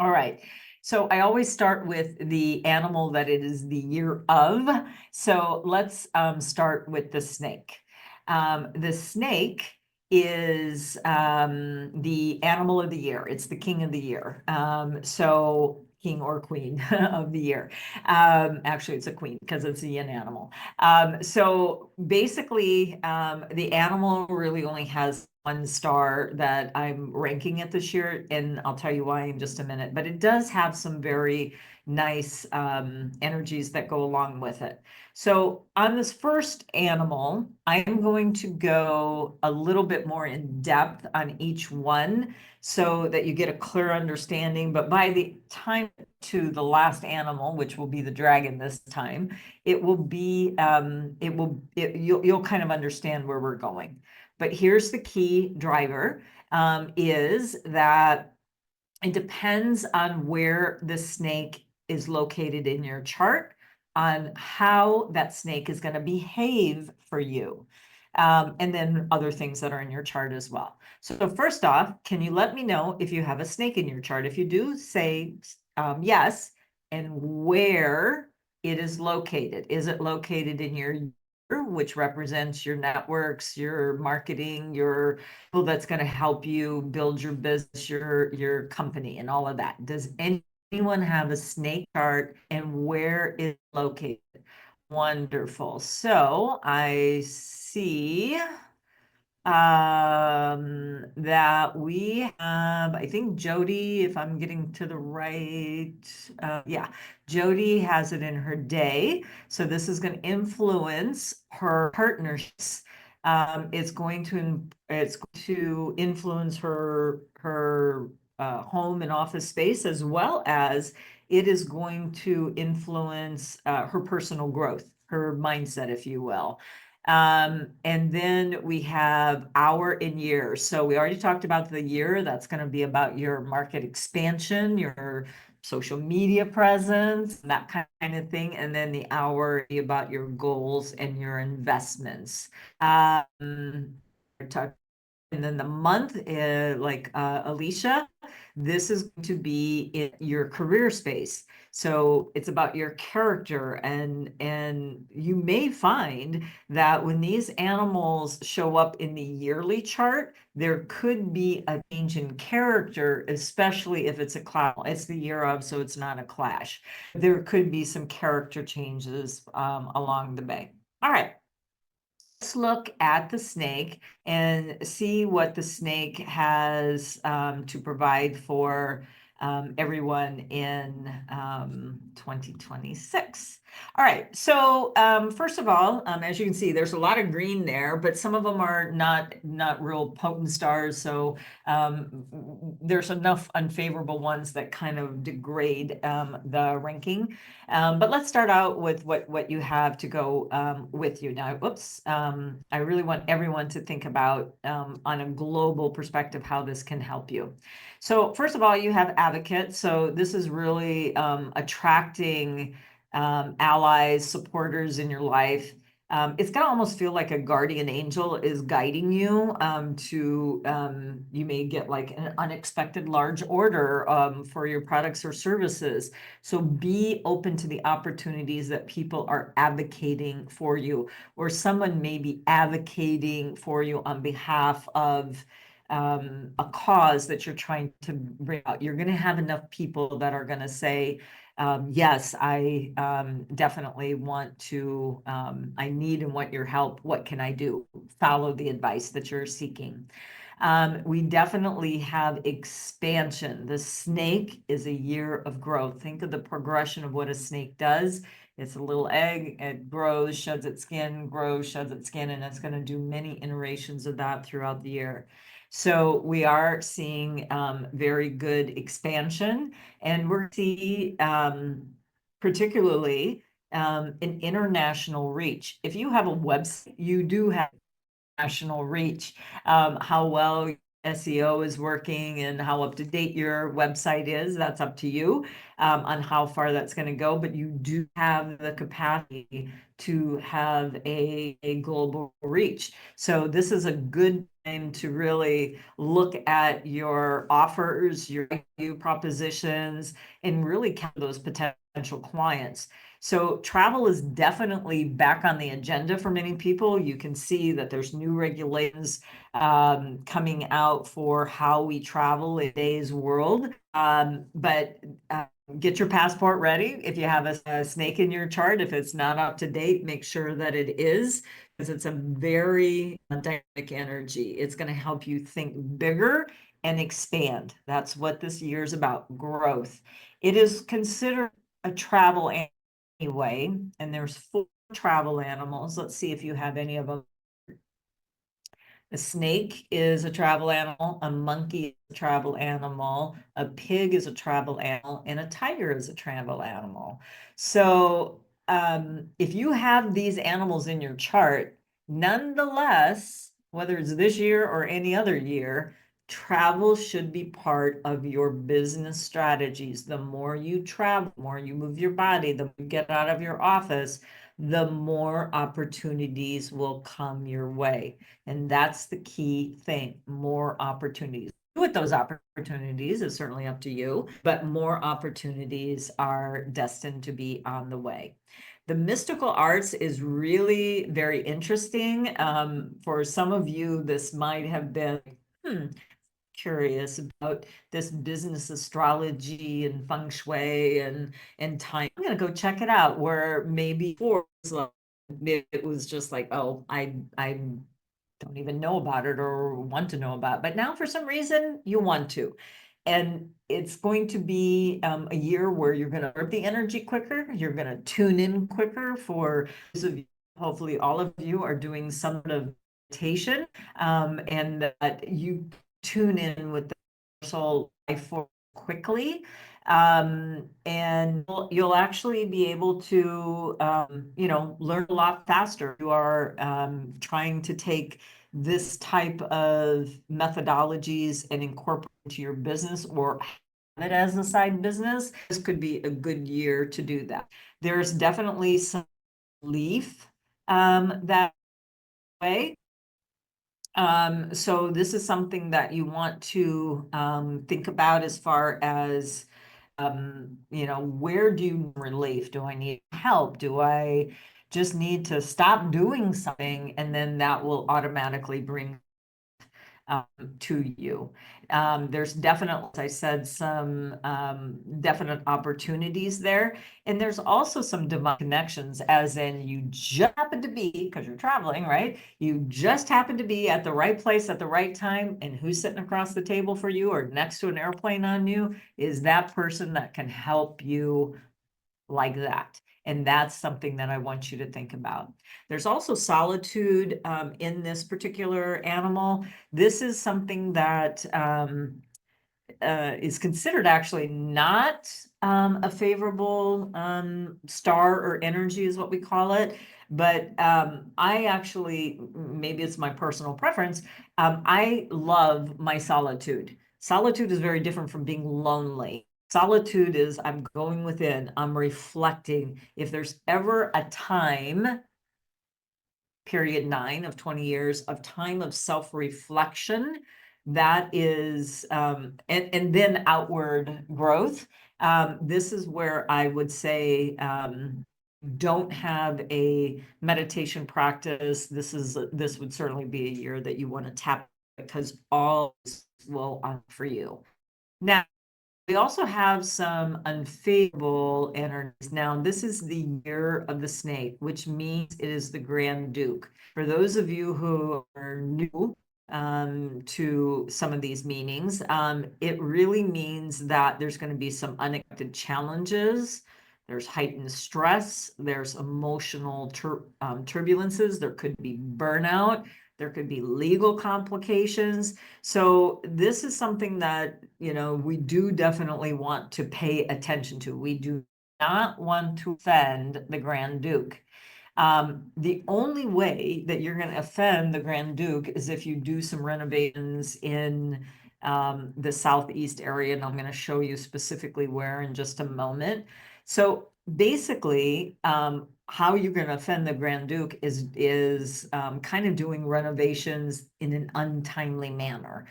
All right. So I always start with the animal that it is the year of. So let's start with the snake. The snake is the animal of the year. It's the king of the year. So king or queen of the year. Actually, it's a queen because it's a yin animal. So basically, the animal really only has one star that I'm ranking it this year, and I'll tell you why in just a minute. But it does have some very nice energies that go along with it. So on this first animal, I'm going to go a little bit more in depth on each one so that you get a clear understanding. But by the time to the last animal, which will be the dragon this time, it will be you'll kind of understand where we're going. But here's the key driver, is that it depends on where the snake is located in your chart, on how that snake is going to behave for you. And then other things that are in your chart as well. So first off, can you let me know if you have a snake in your chart? If you do, say yes, and where it is located. Is it located in your year, which represents your networks, your marketing, your people that's going to help you build your business, your company, and all of that? Does anyone have a snake chart, and where is it located? Wonderful. So I see that we have, I think Jody, if I'm getting to the right, yeah, Jody has it in her day. So this is going to influence her partnerships. It's going to influence her home and office space, as well as it is going to influence her personal growth, her mindset, if you will. And then we have hour and year. So we already talked about the year. That's going to be about your market expansion, your social media presence, that kind of thing. And then the hour about your goals and your investments. And then the month, like Alicia, this is going to be in your career space. So it's about your character, and you may find that when these animals show up in the yearly chart, there could be a change in character, especially if it's a clash. It's the year of, so it's not a clash. There could be some character changes along the way. All right. Let's look at the snake and see what the snake has to provide for everyone in 2026. All right, so first of all, as you can see, there's a lot of green there, but some of them are not real potent stars. So there's enough unfavorable ones that kind of degrade the ranking. But let's start out with what you have to go with you now. Whoops. I really want everyone to think about on a global perspective how this can help you. So first of all, you have advocates. So this is really attracting allies, supporters in your life. It's going to almost feel like a guardian angel is guiding you you may get like an unexpected large order for your products or services. So be open to the opportunities that people are advocating for you, or someone may be advocating for you on behalf of a cause that you're trying to bring out. You're going to have enough people that are going to say, yes, I definitely want to, I need and want your help. What can I do? Follow the advice that you're seeking. We definitely have expansion. The snake is a year of growth. Think of the progression of what a snake does. It's a little egg, it grows, sheds its skin, grows, sheds its skin, and it's going to do many iterations of that throughout the year. So we are seeing very good expansion, and we're seeing particularly an international reach. If you have a website, you do have national reach. How well SEO is working and how up to date your website is. That's up to you on how far that's going to go. But you do have the capacity to have a global reach. So this is a good time to really look at your offers, your value propositions, and really count those potential clients. So travel is definitely back on the agenda for many people. You can see that there's new regulations coming out for how we travel in today's world. But get your passport ready. If you have a snake in your chart, if it's not up to date, make sure that it is, because it's a very dynamic energy. It's going to help you think bigger and expand. That's what this year is about, growth. It is considered a travel anyway, and there's 4 travel animals. Let's see if you have any of them. A snake is a travel animal, a monkey is a travel animal, a pig is a travel animal, and a tiger is a travel animal. So if you have these animals in your chart, nonetheless, whether it's this year or any other year, travel should be part of your business strategies. The more you travel, the more you move your body, the more you get out of your office, the more opportunities will come your way. And that's the key thing, more opportunities. With those opportunities is certainly up to you, but more opportunities are destined to be on the way. The mystical arts is really very interesting. For some of you, this might have been, curious about this business astrology and feng shui and time. I'm gonna go check it out. Where maybe before it was just like, oh, I don't even know about it or want to know about it. But now for some reason you want to. And it's going to be a year where you're going to absorb the energy quicker. You're going to tune in quicker. For those of you, hopefully all of you are doing some sort of meditation, and that you tune in with the soul life force quickly. And you'll actually be able to, learn a lot faster. You are trying to take this type of methodologies and incorporate into your business or have it as a side business. This could be a good year to do that. There's definitely some relief that way. So this is something that you want to think about as far as, where do you need relief? Do I need help? Do I just need to stop doing something? And then that will automatically bring to you. There's definitely, as I said, some definite opportunities there. And there's also some divine connections, as in you just happen to be, because you're traveling, right? You just happen to be at the right place at the right time. And who's sitting across the table for you or next to an airplane on you is that person that can help you like that. And that's something that I want you to think about. There's also solitude in this particular animal. This is something that is considered actually not a favorable star or energy is what we call it. But I actually, maybe it's my personal preference, I love my solitude. Solitude is very different from being lonely. Solitude is I'm going within, I'm reflecting. If there's ever a time, period 9 of 20 years of time of self-reflection, that is, and then outward growth. This is where I would say, don't have a meditation practice. This would certainly be a year that you want to tap, because all will on for you. Now, we also have some unfavorable energies. Now, this is the year of the snake, which means it is the Grand Duke. For those of you who are new to some of these meanings, it really means that there's going to be some unexpected challenges. There's heightened stress. There's emotional turbulences. There could be burnout. There could be legal complications. So this is something that, we do definitely want to pay attention to. We do not want to offend the Grand Duke. The only way that you're going to offend the Grand Duke is if you do some renovations in the southeast area, and I'm going to show you specifically where in just a moment. So basically, how you're going to offend the Grand Duke is kind of doing renovations in an untimely manner.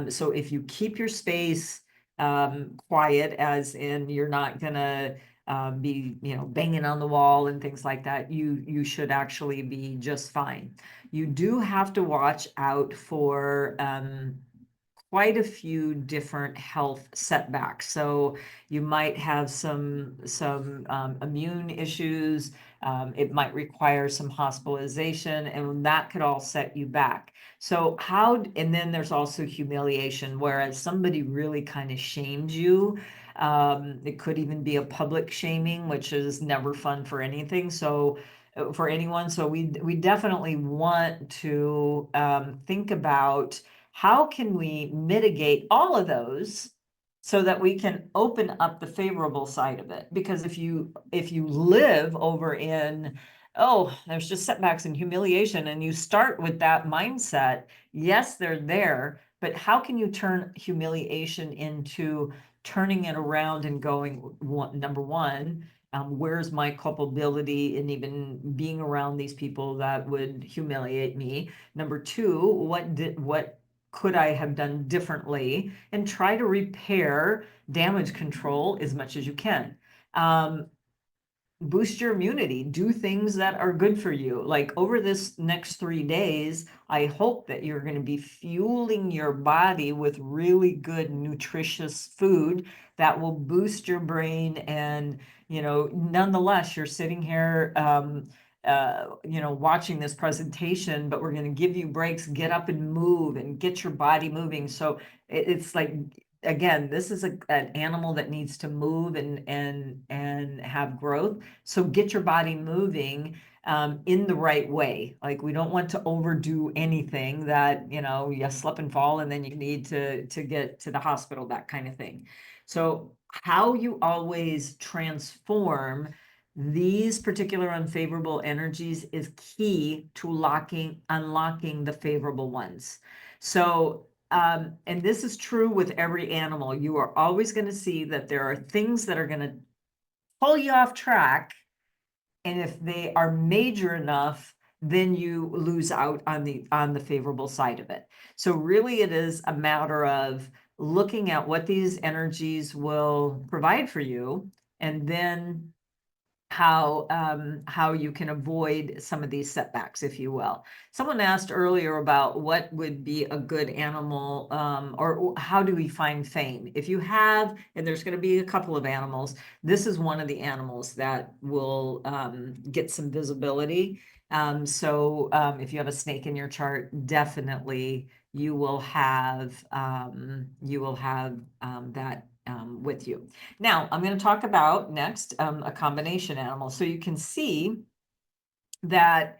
So if you keep your space quiet, as in you're not going to be, banging on the wall and things like that, you should actually be just fine. You do have to watch out for quite a few different health setbacks. So you might have some immune issues. It might require some hospitalization, and that could all set you back. So and then there's also humiliation, whereas somebody really kind of shames you. It could even be a public shaming, which is never fun for anything. So for anyone. So we definitely want to think about how can we mitigate all of those so that we can open up the favorable side of it. Because if you live over in, oh, there's just setbacks and humiliation, and you start with that mindset, yes, they're there, but how can you turn humiliation into turning it around and going, number one, where's my culpability in even being around these people that would humiliate me? Number two, what could I have done differently? And try to repair damage control as much as you can. Boost your immunity, do things that are good for you. Like over this next 3 days, I hope that you're going to be fueling your body with really good, nutritious food that will boost your brain. And, nonetheless, you're sitting here, watching this presentation, but we're going to give you breaks, get up and move and get your body moving. So it's like, again, this is an animal that needs to move and have growth. So get your body moving in the right way. Like, we don't want to overdo anything that, you slip and fall and then you need to get to the hospital, that kind of thing. So how you always transform these particular unfavorable energies is key to unlocking the favorable ones. So and this is true with every animal. You are always going to see that there are things that are going to pull you off track. And if they are major enough, then you lose out on the favorable side of it. So really it is a matter of looking at what these energies will provide for you, and then how you can avoid some of these setbacks, if you will. Someone asked earlier about what would be a good animal, or how do we find fame? If you have, and there's going to be a couple of animals, this is one of the animals that will get some visibility. So if you have a snake in your chart, definitely you will have that with you. Now, I'm going to talk about next a combination animal. So you can see that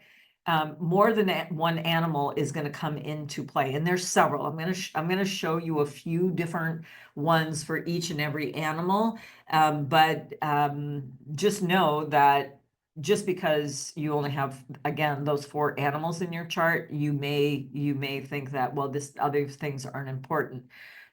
more than one animal is going to come into play, and there's several. I'm going to show you a few different ones for each and every animal, but just know that just because you only have, again, those 4 animals in your chart, you may think that, well, this other things aren't important.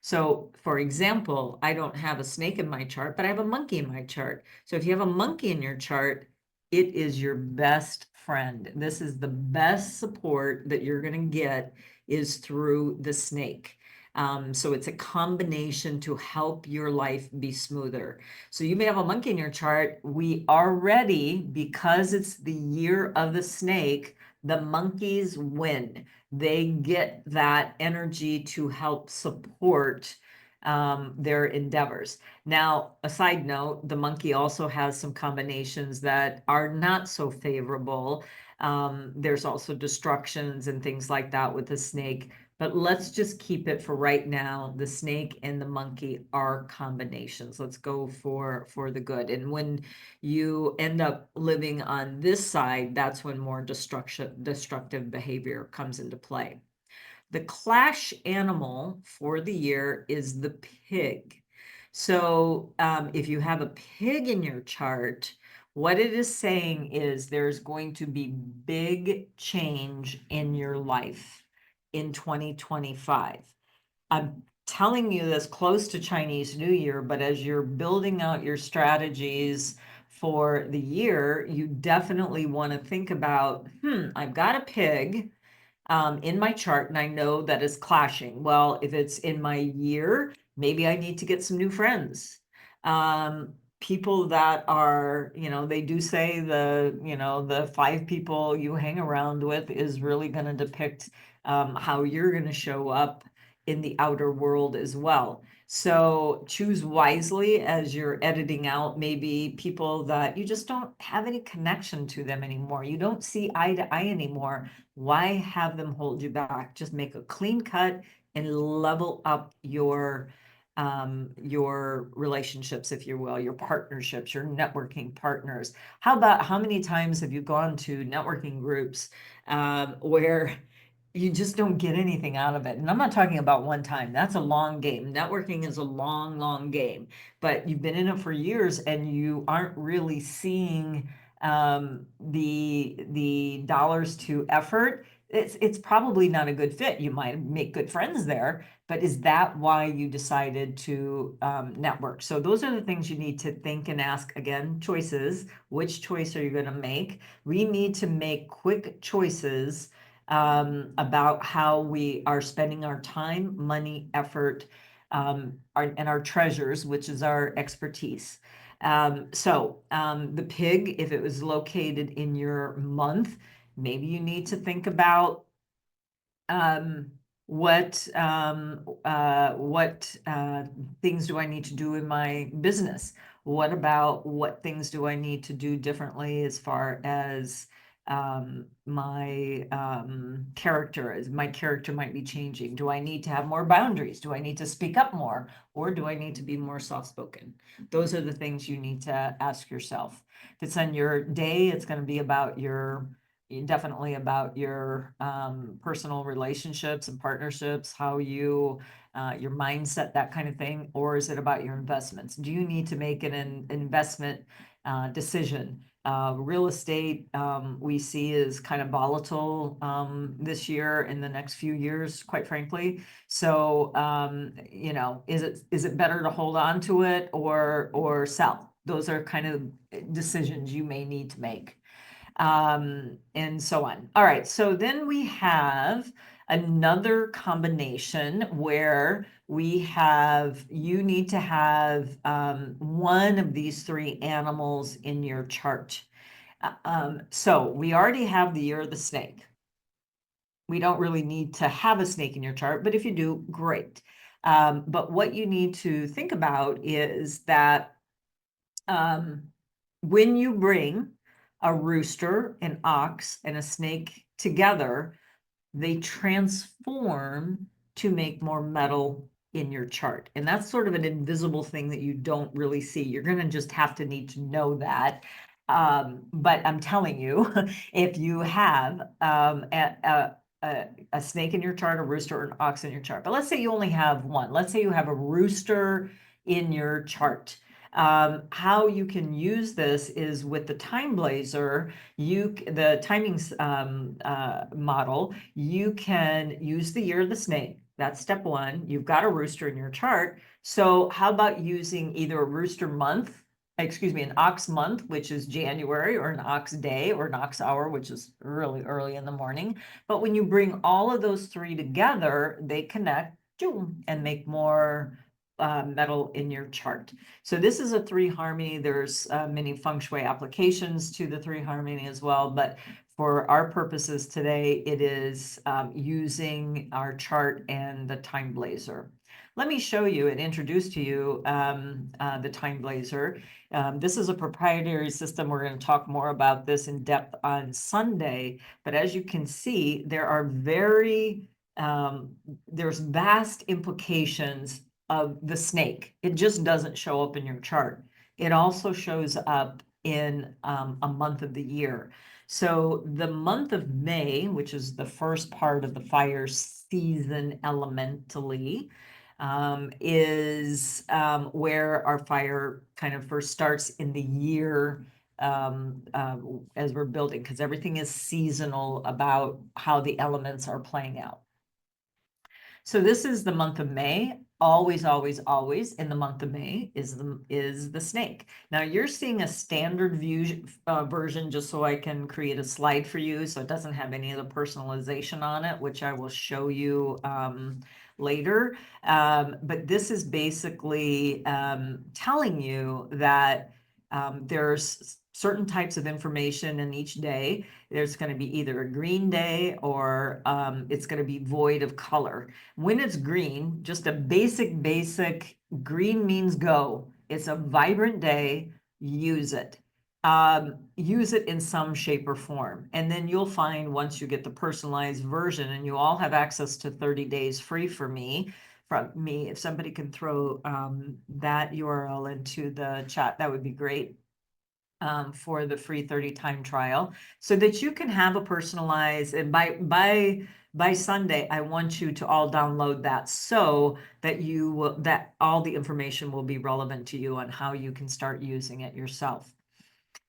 So, for example, I don't have a snake in my chart, but I have a monkey in my chart. So if you have a monkey in your chart, it is your best friend. This is the best support that you're going to get is through the snake. So it's a combination to help your life be smoother. So you may have a monkey in your chart. We already, because it's the year of the snake, the monkeys win. They get that energy to help support their endeavors. Now, a side note, the monkey also has some combinations that are not so favorable. There's also destructions and things like that with the snake, but let's just keep it for right now. The snake and the monkey are combinations. Let's go for the good. And when you end up living on this side, that's when more destructive behavior comes into play. The clash animal for the year is the pig. So if you have a pig in your chart, What it is saying is there's going to be big change in your life in 2025. I'm telling you this close to Chinese New Year, but as you're building out your strategies for the year, you definitely want to think about, I've got a pig in my chart and I know that is clashing. Well, if it's in my year, maybe I need to get some new friends. People that are, they do say the 5 people you hang around with is really going to depict how you're going to show up in the outer world as well. So choose wisely as you're editing out maybe people that you just don't have any connection to them anymore. You don't see eye to eye anymore. Why have them hold you back? Just make a clean cut and level up your relationships, if you will, your partnerships, your networking partners. How many times have you gone to networking groups where you just don't get anything out of it? And I'm not talking about one time. That's a long game. Networking is a long, long game, but you've been in it for years and you aren't really seeing the dollars to effort. It's probably not a good fit. You might make good friends there, but is that why you decided to network? So those are the things you need to think and ask. Again, choices. Which choice are you going to make? We need to make quick choices about how we are spending our time, money, effort, and our treasures, which is our expertise. The pig, if it was located in your month, maybe you need to think about um, what things do I need to do in my business? What about what things do I need to do differently as far as my character? As my character might be changing. Do I need to have more boundaries? Do I need to speak up more? Or do I need to be more soft-spoken? Those are the things you need to ask yourself. If it's on your day, it's going to be about definitely about your personal relationships and partnerships, how you your mindset, that kind of thing. Or is it about your investments? Do you need to make an investment decision? Real estate we see is kind of volatile this year and the next few years, quite frankly. So is it better to hold on to it or sell? Those are kind of decisions you may need to make, and so on. All right, so then we have another combination where you need to have one of these 3 animals in your chart. So we already have the year of the snake. We don't really need to have a snake in your chart, but if you do, great. But what you need to think about is that when you bring a rooster, an ox, and a snake together, they transform to make more metal in your chart. And that's sort of an invisible thing that you don't really see. You're going to just have to need to know that. But I'm telling you, if you have a snake in your chart, a rooster, or an ox in your chart, but let's say you only have one. Let's say you have a rooster in your chart. How you can use this is with the TimeBlazr, the timings model, you can use the year of the snake. That's step 1. You've got a rooster in your chart. So how about using either a rooster month, an ox month, which is January, or an ox day, or an ox hour, which is really early in the morning. But when you bring all of those 3 together, they connect and make more metal in your chart. So this is a 3 harmony. There's many feng shui applications to the 3 harmony as well, but for our purposes today, it is using our chart and the TimeBlazr. Let me show you and introduce to you the TimeBlazr. This is a proprietary system. We're going to talk more about this in depth on Sunday, but as you can see, there's vast implications of the snake. It just doesn't show up in your chart. It also shows up in a month of the year. So the month of May, which is the first part of the fire season elementally, is where our fire kind of first starts in the year as we're building, because everything is seasonal about how the elements are playing out. So this is the month of May. Always, always, always in the month of May is the snake. Now you're seeing a standard view version, just so I can create a slide for you, so it doesn't have any of the personalization on it, which I will show you later. But this is basically telling you that there's certain types of information in each day. There's going to be either a green day or it's going to be void of color. When it's green, just a basic green means go. It's a vibrant day, use it. Use it in some shape or form. And then you'll find once you get the personalized version, and you all have access to 30 days free from me, if somebody can throw that URL into the chat, that would be great. For the free 30-time trial, so that you can have a personalized, and by Sunday, I want you to all download that, so that that all the information will be relevant to you on how you can start using it yourself.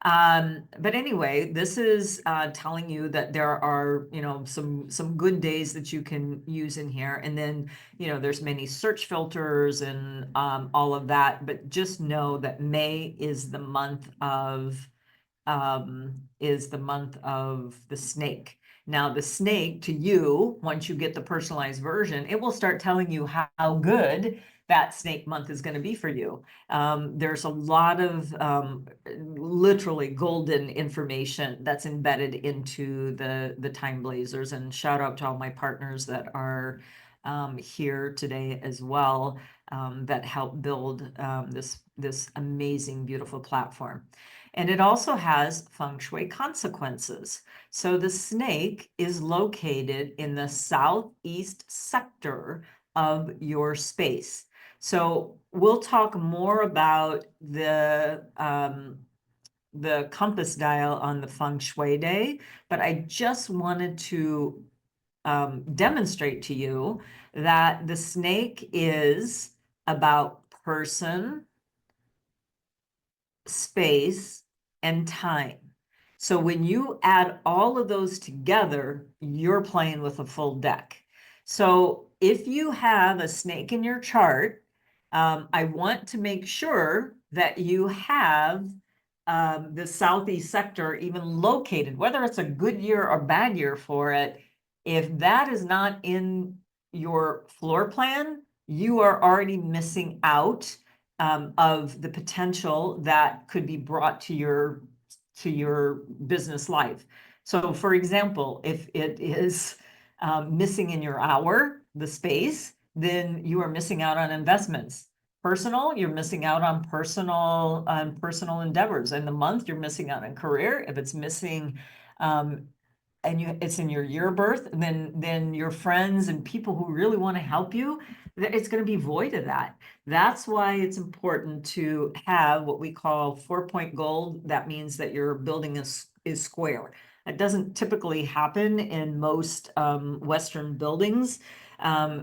But anyway, this is telling you that there are, some good days that you can use in here. And then, there's many search filters and all of that. But just know that May is the month of the snake. Now, the snake, to you, once you get the personalized version, it will start telling you how good that snake month is going to be for you. There's a lot of literally golden information that's embedded into the TimeBlazers, and shout out to all my partners that are here today as well, that help build this amazing, beautiful platform. And it also has feng shui consequences. So the snake is located in the southeast sector of your space. So we'll talk more about the compass dial on the feng shui day, but I just wanted to demonstrate to you that the snake is about person, space, and time. So when you add all of those together, you're playing with a full deck. So if you have a snake in your chart, I want to make sure that you have the southeast sector even located, whether it's a good year or bad year for it. If that is not in your floor plan, you are already missing out of the potential that could be brought to your business life. So for example, if it is missing in your hour, the space, then you are missing out on investments. Personal, you're missing out on personal endeavors. In the month, you're missing out on career. If it's missing and it's in your year of birth, then your friends and people who really want to help you, it's going to be void of that. That's why it's important to have what we call 4-point gold. That means that your building is square. It doesn't typically happen in most Western buildings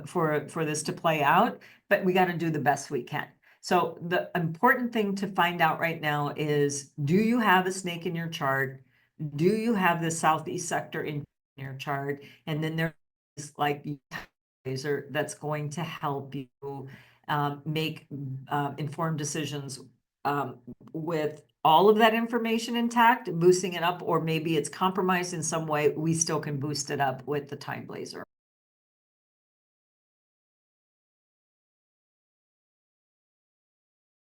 for this to play out, but we got to do the best we can. So the important thing to find out right now is, do you have a snake in your chart? Do you have the southeast sector in your chart? And then there's like TimeBlazr that's going to help you make informed decisions with all of that information intact, boosting it up, or maybe it's compromised in some way. We still can boost it up with the TimeBlazr.